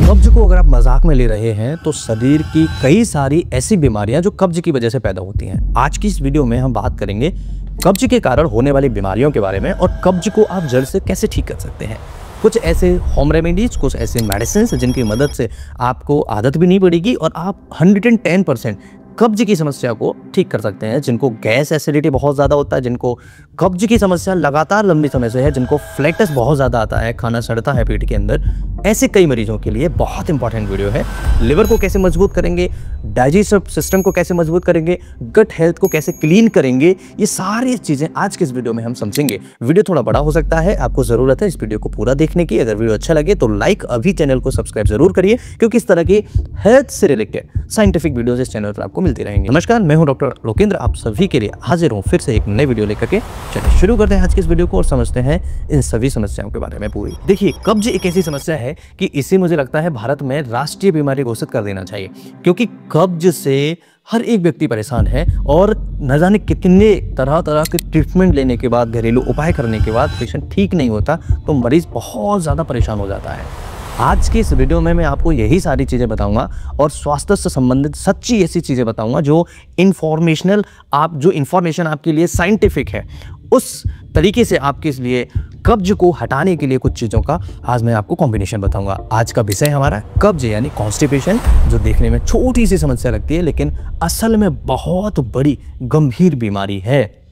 कब्ज को अगर आप मजाक में ले रहे हैं तो शरीर की कई सारी ऐसी बीमारियां जो कब्ज की वजह से पैदा होती हैं। आज की इस वीडियो में हम बात करेंगे कब्ज के कारण होने वाली बीमारियों के बारे में और कब्ज को आप जड़ से कैसे ठीक कर सकते हैं। कुछ ऐसे होम रेमेडीज, कुछ ऐसे मेडिसिन जिनकी मदद से आपको आदत भी नहीं पड़ेगी और आप 110% कब्ज की समस्या को ठीक कर सकते हैं। जिनको गैस एसिडिटी बहुत ज़्यादा होता है, जिनको कब्ज की समस्या लगातार लंबी समय से है, जिनको फ्लैटस बहुत ज़्यादा आता है, खाना सड़ता है पेट के अंदर, ऐसे कई मरीजों के लिए बहुत इंपॉर्टेंट वीडियो है। लिवर को कैसे मजबूत करेंगे, डाइजेस्टिव सिस्टम को कैसे मजबूत करेंगे, गट हेल्थ को कैसे क्लीन करेंगे, ये सारी चीज़ें आज के इस वीडियो में हम समझेंगे। वीडियो थोड़ा बड़ा हो सकता है, आपको ज़रूरत है इस वीडियो को पूरा देखने की। अगर वीडियो अच्छा लगे तो लाइक, अभी चैनल को सब्सक्राइब जरूर करिए, क्योंकि इस तरह की हेल्थ से रिलेटेड साइंटिफिक वीडियोस इस चैनल पर आपको मिलती रहेंगी। नमस्कार, मैं हूं डॉक्टर लोकेंद्र, आप सभी के लिए हाजिर हूं फिर से एक नई वीडियो लेकर के। चलिए शुरू करते हैं आज की इस वीडियो को और समझते हैं इन सभी समस्याओं के बारे में पूरी। देखिए, कब्ज एक ऐसी समस्या है कि इसे मुझे लगता है भारत में राष्ट्रीय बीमारी घोषित कर देना चाहिए, क्योंकि कब्ज से हर एक व्यक्ति परेशान है और न जाने कितने तरह तरह के ट्रीटमेंट लेने के बाद, घरेलू उपाय करने के बाद पेशेंट ठीक नहीं होता तो मरीज बहुत ज़्यादा परेशान हो जाता है। आज की इस वीडियो में मैं आपको यही सारी चीज़ें बताऊंगा और स्वास्थ्य से संबंधित सच्ची ऐसी चीज़ें बताऊंगा जो इन्फॉर्मेशन आपके लिए साइंटिफिक है, उस तरीके से आपके लिए कब्ज को हटाने के लिए कुछ चीज़ों का आज मैं आपको कॉम्बिनेशन बताऊंगा। आज का विषय हमारा कब्ज यानी कॉन्स्टिपेशन, जो देखने में छोटी सी समस्या लगती है लेकिन असल में बहुत बड़ी गंभीर बीमारी है।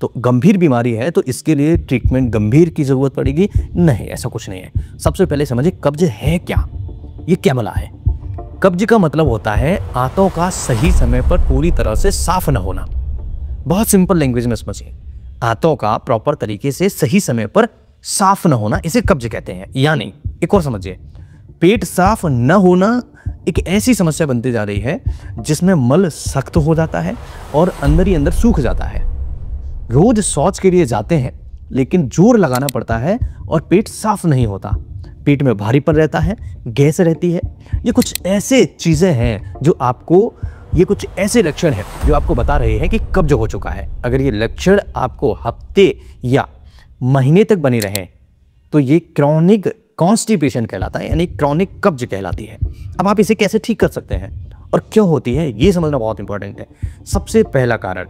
तो गंभीर बीमारी है तो इसके लिए ट्रीटमेंट गंभीर की जरूरत पड़ेगी? नहीं, ऐसा कुछ नहीं है। सबसे पहले समझिए कब्ज है क्या, ये क्या बला है। कब्ज का मतलब होता है आंतों का सही समय पर पूरी तरह से साफ न होना। बहुत सिंपल लैंग्वेज में समझिए, आंतों का प्रॉपर तरीके से सही समय पर साफ न होना, इसे कब्ज कहते हैं। यानी एक और समझिए, पेट साफ न होना एक ऐसी समस्या बनती जा रही है जिसमें मल सख्त हो जाता है और अंदर ही अंदर सूख जाता है। रोज शौच के लिए जाते हैं लेकिन जोर लगाना पड़ता है और पेट साफ नहीं होता, पेट में भारीपन रहता है, गैस रहती है। ये कुछ ऐसे चीज़ें हैं जो आपको, ये कुछ ऐसे लक्षण हैं जो आपको बता रहे हैं कि कब्ज हो चुका है। अगर ये लक्षण आपको हफ्ते या महीने तक बने रहें तो ये क्रॉनिक कॉन्स्टिपेशन कहलाता है, यानी क्रॉनिक कब्ज कहलाती है। अब आप इसे कैसे ठीक कर सकते हैं और क्यों होती है, ये समझना बहुत इंपॉर्टेंट है। सबसे पहला कारण,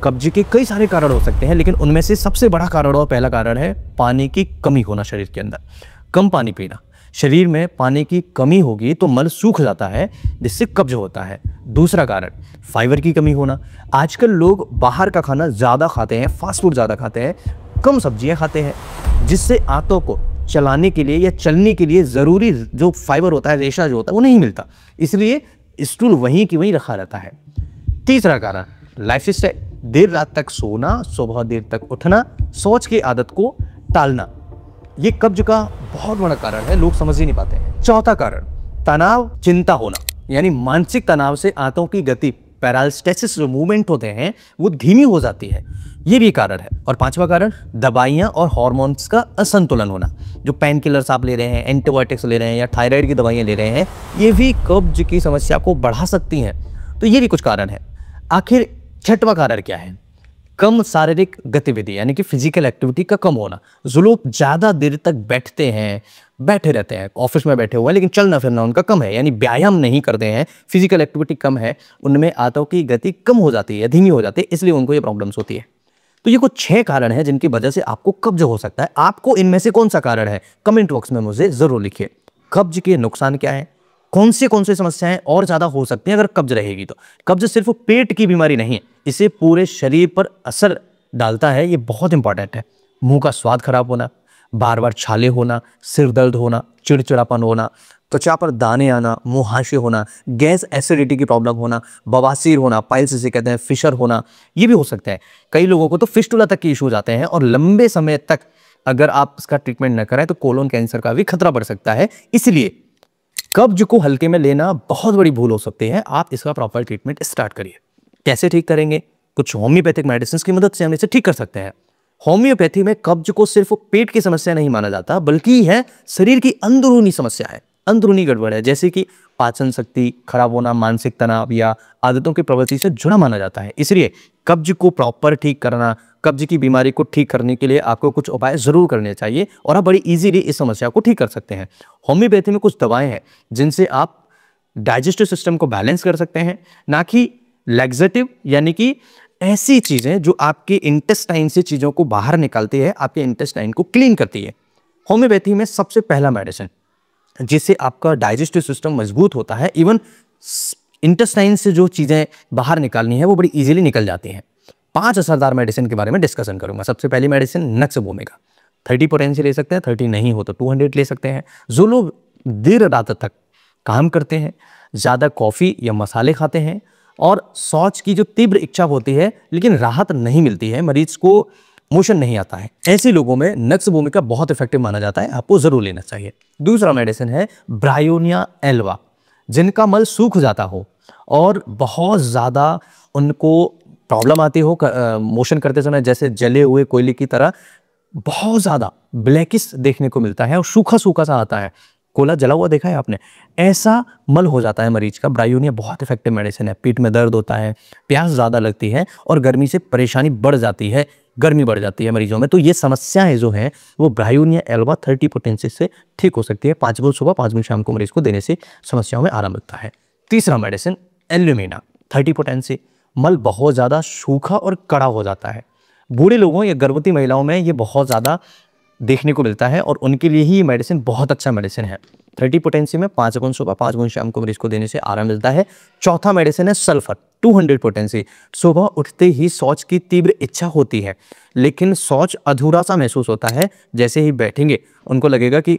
कब्ज के कई सारे कारण हो सकते हैं लेकिन उनमें से सबसे बड़ा कारण और पहला कारण है पानी की कमी होना शरीर के अंदर। कम पानी पीना, शरीर में पानी की कमी होगी तो मल सूख जाता है जिससे कब्ज होता है। दूसरा कारण फाइबर की कमी होना। आजकल लोग बाहर का खाना ज़्यादा खाते हैं, फास्ट फूड ज़्यादा खाते हैं, कम सब्जियां खाते हैं, जिससे आंतों को चलाने के लिए या चलने के लिए ज़रूरी जो फाइबर होता है, रेशा जो होता है, वो नहीं मिलता, इसलिए स्टूल वहीं की वहीं रखा रहता है। तीसरा कारण लाइफ स्टाइल, देर रात तक सोना, सुबह देर तक उठना, शौच की आदत को टालना, ये कब्ज का बहुत बड़ा कारण है, लोग समझ ही नहीं पाते हैं। चौथा कारण तनाव, चिंता होना, यानी मानसिक तनाव से आंतों की गति, पैरालिसिस जो मूवमेंट होते हैं वो धीमी हो जाती है, ये भी कारण है। और पांचवा कारण दवाइयाँ और हार्मोन्स का असंतुलन होना। जो पेन किलर्स आप ले रहे हैं, एंटीबायोटिक्स ले रहे हैं या थायराइड की दवाइयाँ ले रहे हैं, ये भी कब्ज की समस्या को बढ़ा सकती हैं। तो ये भी कुछ कारण है। आखिर छठवां कारण क्या है? कम शारीरिक गतिविधि, यानी कि फिजिकल एक्टिविटी का कम होना। जो लोग ज़्यादा देर तक बैठे रहते हैं, ऑफिस में बैठे हुए हैं लेकिन चलना फिरना उनका कम है, यानी व्यायाम नहीं करते हैं, फिजिकल एक्टिविटी कम है, उनमें आंतों की गति कम हो जाती है, धीमी हो जाती है, इसलिए उनको ये प्रॉब्लम्स होती है। तो ये कुछ 6 कारण हैं जिनकी वजह से आपको कब्ज हो सकता है। आपको इनमें से कौन सा कारण है, कमेंट बॉक्स में मुझे जरूर लिखिए। कब्ज के नुकसान क्या है, कौन से समस्याएं और ज़्यादा हो सकती हैं अगर कब्ज रहेगी तो। कब्ज सिर्फ पेट की बीमारी नहीं है, इसे पूरे शरीर पर असर डालता है, ये बहुत इंपॉर्टेंट है। मुंह का स्वाद खराब होना, बार बार छाले होना, सिर दर्द होना, चिड़चिड़ापन होना, त्वचा पर दाने आना, मुहासे होना, गैस एसिडिटी की प्रॉब्लम होना, बवासीर होना, पाइल्स जिसे कहते हैं, फिशर होना, ये भी हो सकता है। कई लोगों को तो फिस्टुला तक के इशू हो जाते हैं और लंबे समय तक अगर आप इसका ट्रीटमेंट न कराएं तो कोलोन कैंसर का भी खतरा बढ़ सकता है। इसलिए कब्ज को हल्के में लेना बहुत बड़ी भूल हो सकती है। आप इसका प्रॉपर ट्रीटमेंट स्टार्ट करिए। कैसे ठीक करेंगे? कुछ होम्योपैथिक मेडिसिन की मदद से हम इसे ठीक कर सकते हैं। होम्योपैथी में कब्ज को सिर्फ पेट की समस्या नहीं माना जाता, बल्कि है शरीर की अंदरूनी समस्या है, अंदरूनी गड़बड़ है, जैसे कि पाचन शक्ति खराब होना, मानसिक तनाव या आदतों की प्रवृत्ति से जुड़ा माना जाता है। इसलिए कब्ज को प्रॉपर ठीक करना, कब्ज की बीमारी को ठीक करने के लिए आपको कुछ उपाय ज़रूर करने चाहिए और आप बड़ी ईजीली इस समस्या को ठीक कर सकते हैं। होम्योपैथी में कुछ दवाएं हैं जिनसे आप डाइजेस्टिव सिस्टम को बैलेंस कर सकते हैं, ना कि लैक्सेटिव यानी कि ऐसी चीज़ें जो आपके इंटेस्टाइन से चीज़ों को बाहर निकालती है, आपके इंटेस्टाइन को क्लीन करती है। होम्योपैथी में सबसे पहला मेडिसिन जिससे आपका डाइजेस्टिव सिस्टम मजबूत होता है, इवन इंटेस्टाइन से जो चीज़ें बाहर निकालनी है वो बड़ी इजीली निकल जाती हैं। 5 असरदार मेडिसिन के बारे में डिस्कशन करूंगा। सबसे पहली मेडिसिन नक्स वोमिका। 30 पोटेंसी ले सकते हैं, 30 नहीं हो तो 200 ले सकते हैं। जो लोग देर रात तक काम करते हैं, ज़्यादा कॉफ़ी या मसाले खाते हैं और शौच की जो तीव्र इच्छा होती है लेकिन राहत नहीं मिलती है, मरीज को मोशन नहीं आता है, ऐसे लोगों में नक्स वोमिका बहुत इफेक्टिव माना जाता है, आपको जरूर लेना चाहिए। दूसरा मेडिसिन है ब्रायोनिया एल्वा। जिनका मल सूख जाता हो और बहुत ज़्यादा उनको प्रॉब्लम आती हो मोशन करते समय, जैसे जले हुए कोयले की तरह बहुत ज़्यादा ब्लैकिश देखने को मिलता है और सूखा सूखा सा आता है, कोयला जला हुआ देखा है आपने, ऐसा मल हो जाता है मरीज का, ब्रायोनिया बहुत इफेक्टिव मेडिसिन है। पेट में दर्द होता है, प्यास ज़्यादा लगती है और गर्मी से परेशानी बढ़ जाती है, गर्मी बढ़ जाती है मरीजों में, तो ये समस्याएं जो हैं वो ब्रायोनिया एल्वा 30 पोटेंसी से ठीक हो सकती है। 5 बूंद सुबह 5 बूंद शाम को मरीज को देने से समस्याओं में आराम मिलता है। तीसरा मेडिसिन एल्यूमिना 30 पोटेंसी। मल बहुत ज़्यादा सूखा और कड़ा हो जाता है, बूढ़े लोगों या गर्भवती महिलाओं में ये बहुत ज़्यादा देखने को मिलता है और उनके लिए ही ये मेडिसिन बहुत अच्छा मेडिसिन है। 30 पोटेंसी में 5 बूंद सुबह 5 बूंद शाम को मरीज को देने से आराम मिलता है। चौथा मेडिसिन है सल्फर 200 पोटेंसी। सुबह उठते ही शौच की तीव्र इच्छा होती है लेकिन शौच अधूरा सा महसूस होता है, जैसे ही बैठेंगे उनको लगेगा कि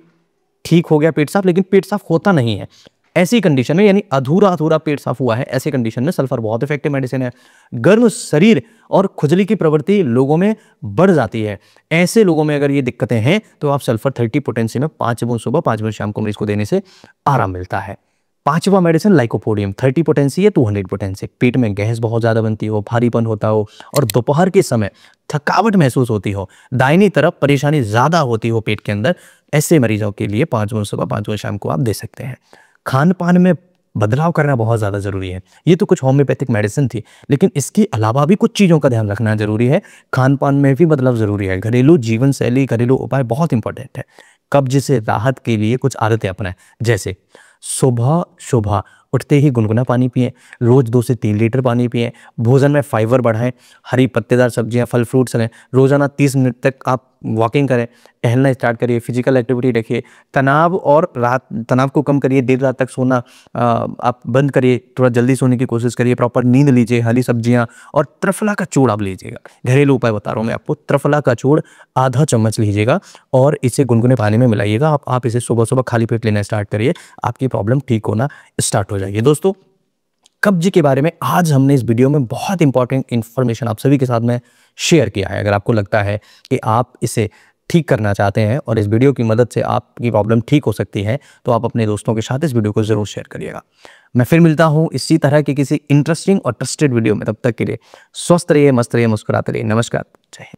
ठीक हो गया पेट साफ, लेकिन पेट साफ होता नहीं है। ऐसी कंडीशन में, यानी अधूरा अधूरा पेट साफ हुआ है, ऐसी कंडीशन में सल्फर बहुत इफेक्टिव मेडिसिन है। गर्म शरीर और खुजली की प्रवृत्ति लोगों में बढ़ जाती है, ऐसे लोगों में अगर ये दिक्कतें हैं तो आप सल्फर 30 पोटेंसी में 5 बूंद सुबह 5 बूंद शाम को मरीज को देने से आराम मिलता है। पांचवा मेडिसिन लाइकोपोडियम 30 पोटेंसी है 200 पोटेंसी। पेट में गैस बहुत ज़्यादा बनती हो, भारीपन होता हो और दोपहर के समय थकावट महसूस होती हो, दाहिनी तरफ परेशानी ज़्यादा होती हो पेट के अंदर, ऐसे मरीजों के लिए 5 बूंद सुबह 5 बूंद शाम को आप दे सकते हैं। खान पान में बदलाव करना बहुत ज़्यादा ज़रूरी है। ये तो कुछ होम्योपैथिक मेडिसिन थी, लेकिन इसके अलावा भी कुछ चीज़ों का ध्यान रखना ज़रूरी है। खान पान में भी बदलाव ज़रूरी है। घरेलू जीवन शैली, घरेलू उपाय बहुत इंपॉर्टेंट है। कब्ज से राहत के लिए कुछ आदतें अपनाएं, जैसे सुबह उठते ही गुनगुना पानी पिएं, रोज 2 से 3 लीटर पानी पिएं, भोजन में फाइबर बढ़ाएं, हरी पत्तेदार सब्जियां, फल फ्रूट्स लें, रोजाना 30 मिनट तक आप वॉकिंग करें, टहलना स्टार्ट करिए, फिजिकल एक्टिविटी रखिए, तनाव को कम करिए, देर रात तक सोना आप बंद करिए, थोड़ा जल्दी सोने की कोशिश करिए, प्रॉपर नींद लीजिए, हरी सब्जियां और त्रिफला का चूर्ण आप लीजिएगा। घरेलू उपाय बता रहा हूँ मैं आपको, त्रिफला का चूर्ण आधा चम्मच लीजिएगा और इसे गुनगुने पानी में मिलाइएगा। आप इसे सुबह सुबह खाली पेट लेना स्टार्ट करिए, आपकी प्रॉब्लम ठीक होना स्टार्ट हो जाएगी। दोस्तों, कब्ज के बारे में आज हमने इस वीडियो में बहुत इंपॉर्टेंट इन्फॉर्मेशन आप सभी के साथ में शेयर किया है। अगर आपको लगता है कि आप इसे ठीक करना चाहते हैं और इस वीडियो की मदद से आपकी प्रॉब्लम ठीक हो सकती है, तो आप अपने दोस्तों के साथ इस वीडियो को जरूर शेयर करिएगा। मैं फिर मिलता हूं इसी तरह के किसी इंटरेस्टिंग और ट्रस्टेड वीडियो में। तब तक के लिए स्वस्थ रहिए, मस्त रहिए, मुस्कुराते रहिए। नमस्कार, जय हिंद।